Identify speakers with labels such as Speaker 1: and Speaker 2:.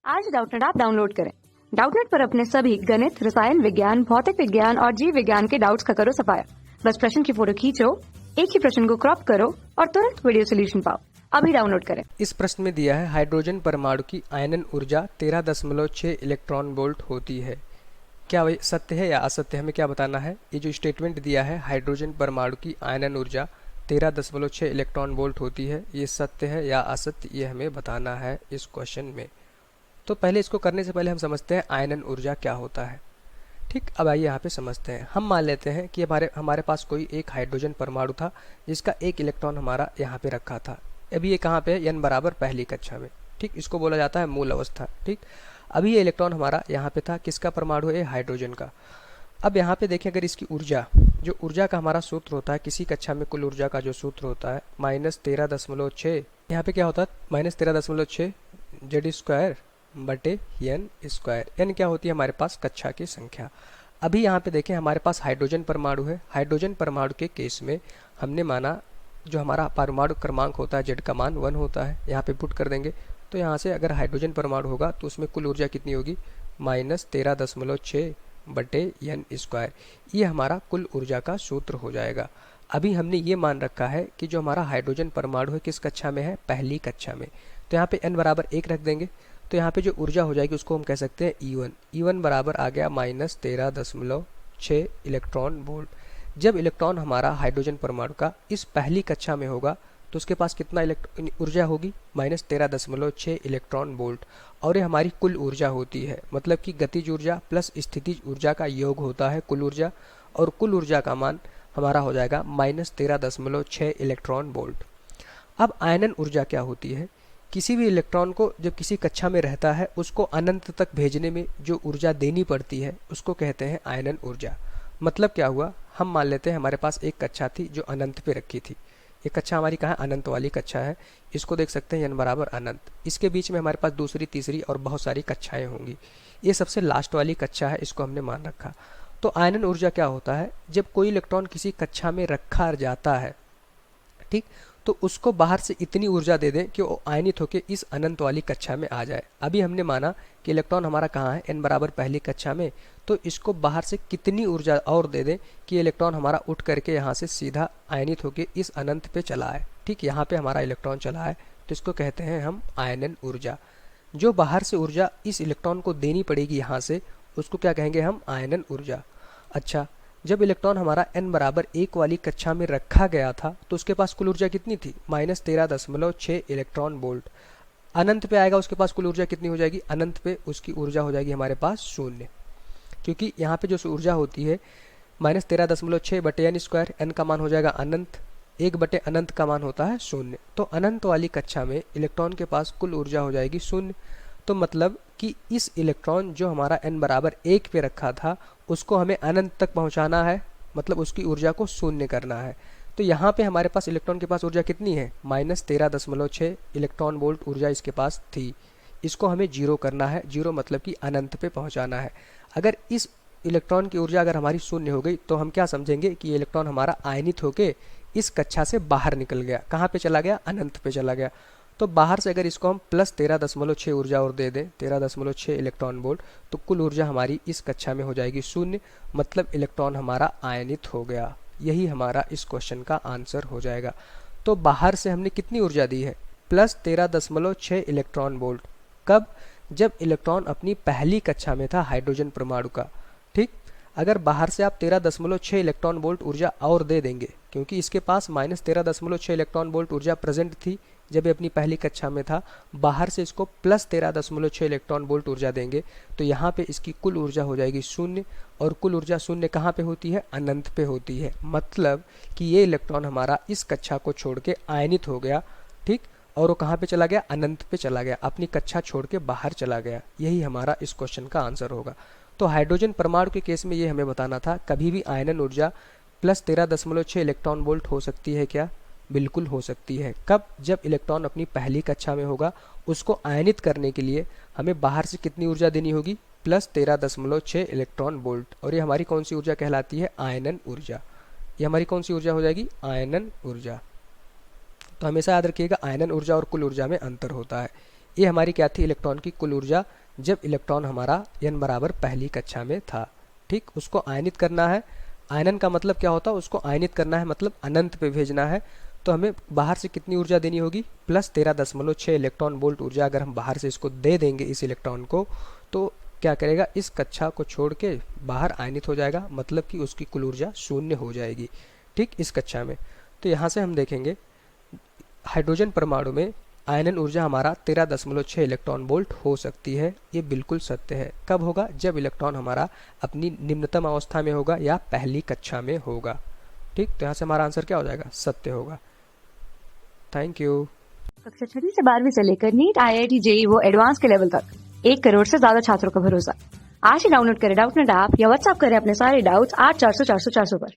Speaker 1: आज Doubtnut app download करें। Doubtnut पर अपने सभी गणित, रसायन विज्ञान, भौतिक विज्ञान और जीव विज्ञान के डाउट्स का करो सफाया। बस प्रश्न की फोटो खींचो, एक ही प्रश्न को क्रॉप करो और तुरंत वीडियो सोल्यूशन पाओ। अभी डाउनलोड करें।
Speaker 2: इस प्रश्न में दिया है हाइड्रोजन परमाणु की आयनन ऊर्जा 13.6 इलेक्ट्रॉन वोल्ट होती है। क्या वह सत्य है या असत्य, हमें क्या बताना है। ये जो स्टेटमेंट दिया है हाइड्रोजन परमाणु की आयनन ऊर्जा 13.6 इलेक्ट्रॉन वोल्ट होती है, ये सत्य है या असत्य, ये हमें बताना है इस क्वेश्चन में। तो पहले इसको करने से पहले हम समझते हैं आयनन ऊर्जा क्या होता है। ठीक, अब आइए यहाँ पे समझते हैं। हम मान लेते हैं कि हमारे पास कोई एक हाइड्रोजन परमाणु था जिसका एक इलेक्ट्रॉन हमारा यहाँ पे रखा था। अभी ये कहाँ पे है, n बराबर पहली कक्षा में। ठीक, इसको बोला जाता है मूल अवस्था। ठीक, अभी ये इलेक्ट्रॉन हमारा यहाँ पे था, किसका परमाणु है, हाइड्रोजन का। अब यहाँ पे देखें, अगर इसकी ऊर्जा, जो ऊर्जा का हमारा सूत्र होता है किसी कक्षा में, कुल ऊर्जा का जो सूत्र होता है -13.6, यहाँ पे क्या होता है -13.6 जेड स्क्वायर बटे एन स्क्वायर। एन क्या होती है हमारे पास, कक्षा की संख्या। अभी यहाँ पे देखें हमारे पास हाइड्रोजन परमाणु है। हाइड्रोजन परमाणु के केस में हमने माना जो हमारा परमाणु क्रमांक होता है जेड का मान 1 होता है। यहाँ पे पुट कर देंगे तो यहाँ से अगर हाइड्रोजन परमाणु होगा तो उसमें कुल ऊर्जा कितनी होगी, -13.6 बटे एन स्क्वायर। ये हमारा कुल ऊर्जा का सूत्र हो जाएगा। अभी हमने ये मान रखा है कि जो हमारा हाइड्रोजन परमाणु है किस कक्षा में है, पहली कक्षा में। तो यहाँ पे n बराबर 1 रख देंगे तो यहाँ पे जो ऊर्जा हो जाएगी उसको हम कह सकते हैं E1। E1 बराबर आ गया -13.6 इलेक्ट्रॉन वोल्ट। जब इलेक्ट्रॉन हमारा हाइड्रोजन परमाणु का इस पहली कक्षा में होगा तो उसके पास कितना ऊर्जा होगी, -13.6 इलेक्ट्रॉन वोल्ट। और ये हमारी कुल ऊर्जा होती है, मतलब कि गतिज ऊर्जा प्लस स्थितिज ऊर्जा का योग होता है कुल ऊर्जा। और कुल ऊर्जा का मान हमारा हो जाएगा -13.6 इलेक्ट्रॉन वोल्ट। अब आयनन ऊर्जा क्या होती है, किसी भी इलेक्ट्रॉन को जब किसी कक्षा में रहता है उसको अनंत तक भेजने में जो ऊर्जा देनी पड़ती है उसको कहते हैं आयनन ऊर्जा। मतलब क्या हुआ, हम मान लेते हैं हमारे पास एक कक्षा थी जो अनंत पे रखी थी। ये कक्षा हमारी कहाँ, अनंत वाली कक्षा है। इसको देख सकते हैं n बराबर अनंत। इसके बीच में हमारे पास दूसरी, तीसरी और बहुत सारी कक्षाएं होंगी। ये सबसे लास्ट वाली कक्षा है, इसको हमने मान रखा। तो आयनन ऊर्जा क्या होता है, जब कोई इलेक्ट्रॉन किसी कक्षा में रखा जाता है, ठीक, तो उसको बाहर से इतनी ऊर्जा दे दें कि वो आयनित होकर इस अनंत वाली कक्षा में आ जाए। अभी हमने माना कि इलेक्ट्रॉन हमारा कहाँ है, n बराबर पहली कक्षा में। तो इसको बाहर से कितनी ऊर्जा और दे दें कि इलेक्ट्रॉन हमारा उठ करके यहाँ से सीधा आयनित होकर इस अनंत पे चला आए। ठीक, यहाँ पे हमारा इलेक्ट्रॉन चला है तो इसको कहते हैं हम आयनन ऊर्जा। जो बाहर से ऊर्जा इस इलेक्ट्रॉन को देनी पड़ेगी यहाँ से, उसको क्या कहेंगे हम, आयनन ऊर्जा। अच्छा, जब इलेक्ट्रॉन हमारा n बराबर 1 वाली कक्षा में रखा गया था तो उसके पास कुल ऊर्जा कितनी थी, -13.6 इलेक्ट्रॉन वोल्ट। अनंत पे आएगा उसके पास कुल ऊर्जा कितनी हो जाएगी, अनंत पे उसकी ऊर्जा हो जाएगी हमारे पास 0। क्योंकि यहाँ पे जो ऊर्जा होती है -13.6 बटे n स्क्वायर, n का मान हो जाएगा अनंत, 1 बटे अनंत का मान होता है 0। तो अनंत वाली कक्षा में इलेक्ट्रॉन के पास कुल ऊर्जा हो जाएगी 0। तो मतलब कि इस इलेक्ट्रॉन जो हमारा n बराबर 1 पे रखा था उसको हमें अनंत तक पहुंचाना है, मतलब उसकी ऊर्जा को 0 करना है। तो यहाँ पे हमारे पास इलेक्ट्रॉन के पास ऊर्जा कितनी है, -13.6 इलेक्ट्रॉन वोल्ट ऊर्जा इसके पास थी। इसको हमें 0 करना है, 0 मतलब कि अनंत पे पहुंचाना है। अगर इस इलेक्ट्रॉन की ऊर्जा अगर हमारी 0 हो गई तो हम क्या समझेंगे कि ये इलेक्ट्रॉन हमारा आयनित होके इस कक्षा से बाहर निकल गया। कहाँ पे चला गया, अनंत पे चला गया। तो बाहर से अगर इसको हम +13.6 ऊर्जा और दे दें, 13.6 इलेक्ट्रॉन वोल्ट, तो कुल ऊर्जा हमारी इस कक्षा में हो जाएगी 0, मतलब इलेक्ट्रॉन हमारा आयनित हो गया। यही हमारा इस क्वेश्चन का आंसर हो जाएगा। तो बाहर से हमने कितनी ऊर्जा दी है, +13.6 इलेक्ट्रॉन वोल्ट। कब, जब इलेक्ट्रॉन अपनी पहली कक्षा में था हाइड्रोजन परमाणु का। ठीक, अगर बाहर से आप 13.6 इलेक्ट्रॉन वोल्ट ऊर्जा और दे देंगे, क्योंकि इसके पास -13.6 इलेक्ट्रॉन वोल्ट ऊर्जा प्रेजेंट थी जब ये अपनी पहली कक्षा में था, बाहर से इसको +13.6 इलेक्ट्रॉन वोल्ट ऊर्जा देंगे तो यहाँ पे इसकी कुल ऊर्जा हो जाएगी 0। और कुल ऊर्जा 0 कहाँ पे होती है, अनंत पे होती है। मतलब कि ये इलेक्ट्रॉन हमारा इस कक्षा को छोड़ के आयनित हो गया। ठीक, और वो कहाँ पे चला गया, अनंत पे चला गया, अपनी कक्षा छोड़ के बाहर चला गया। यही हमारा इस क्वेश्चन का आंसर होगा। तो हाइड्रोजन परमाणु के केस में ये हमें बताना था, कभी भी आयनन ऊर्जा +13.6 इलेक्ट्रॉन वोल्ट हो सकती है क्या, बिल्कुल हो सकती है। कब, जब इलेक्ट्रॉन अपनी पहली कक्षा में होगा, उसको आयनित करने के लिए हमें बाहर से कितनी ऊर्जा देनी होगी, +13.6 इलेक्ट्रॉन वोल्ट। और ये हमारी कौन सी ऊर्जा कहलाती है, आयनन ऊर्जा। ये हमारी कौन सी ऊर्जा हो जाएगी, आयनन ऊर्जा। तो हमेशा याद रखिएगा आयनन ऊर्जा और कुल ऊर्जा में अंतर होता है। ये हमारी क्या थी, इलेक्ट्रॉन की कुल ऊर्जा जब इलेक्ट्रॉन हमारा n बराबर पहली कक्षा में था। ठीक, उसको आयनित करना है। आयनन का मतलब क्या होता है, उसको आयनित करना है मतलब अनंत पे भेजना है। तो हमें बाहर से कितनी ऊर्जा देनी होगी, प्लस 13.6 इलेक्ट्रॉन वोल्ट ऊर्जा अगर हम बाहर से इसको दे देंगे इस इलेक्ट्रॉन को, तो क्या करेगा, इस कक्षा को छोड़ के बाहर आयनित हो जाएगा, मतलब कि उसकी कुल ऊर्जा शून्य हो जाएगी। ठीक, इस कक्षा में। तो यहाँ से हम देखेंगे हाइड्रोजन परमाणु में आयनन ऊर्जा हमारा 13.6 इलेक्ट्रॉन वोल्ट हो सकती है। ये बिल्कुल सत्य है। कब होगा, जब इलेक्ट्रॉन हमारा अपनी निम्नतम अवस्था में होगा या पहली कक्षा में होगा। ठीक, तो यहाँ से हमारा आंसर क्या हो जाएगा, सत्य होगा। Thank you.
Speaker 1: कक्षा 6 से 12वीं से लेकर नीट, IIT, JEE वो एडवांस के लेवल तक 1 करोड़ से ज्यादा छात्रों का भरोसा। आज ही डाउनलोड करें डाउटनेट ऐप या व्हाट्सएप करें अपने सारे डाउट्स 8400 400 400 पर।